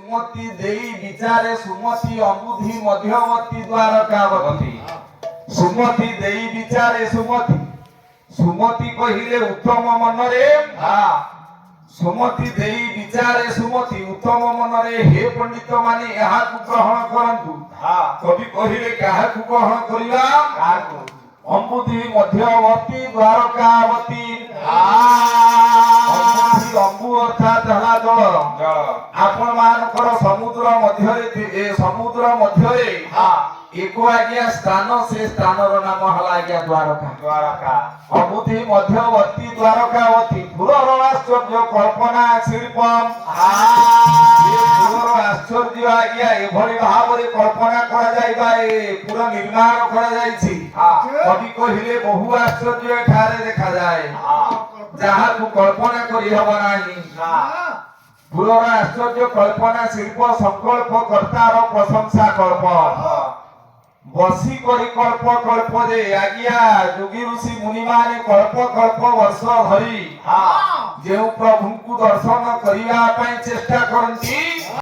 सुमति देई विचारे सुमति अबुद्धि मध्यवर्ती द्वारकावती सुमति देई विचारे सुमति सुमति कहिले उत्तम मनरे सुमति देई विचारे सुमति उत्तम मनरे हे पंडित माने यहाँ ग्रहण करंतु कवि कहिले काहाकु ग्रहण करिया अम्बुधि मध्यवर्ती द्वारकावती अम्बु अर्थात हला जल आपण मानकर समुद्र मध्यरे एको आज्ञा स्थान से स्थानर नाम हला आज्ञा द्वारका अम्बुधि मध्यवर्ती द्वारकावती पुरर आश्चर्य कल्पना शिल्पम पुरर आश्चर्य आज्ञा एभली भावरे कल्पना करा जाइबा पूरा निर्माण करा जाइछि कवि कहिले बहु आश्चर्य एठारे देखा जाए जहा को कल्पना करि हबो नाही पुरर आश्चर्य कल्पना शिल्प संकल्प कर्तार प्रशंसा कल्प बसी करी कल्प कल्प दे आज्ञा योगी ऋषि मुनि माने कल्प कल्प वर्ष धरी जे प्रभु को दर्शन करिया पई चेष्टा करंती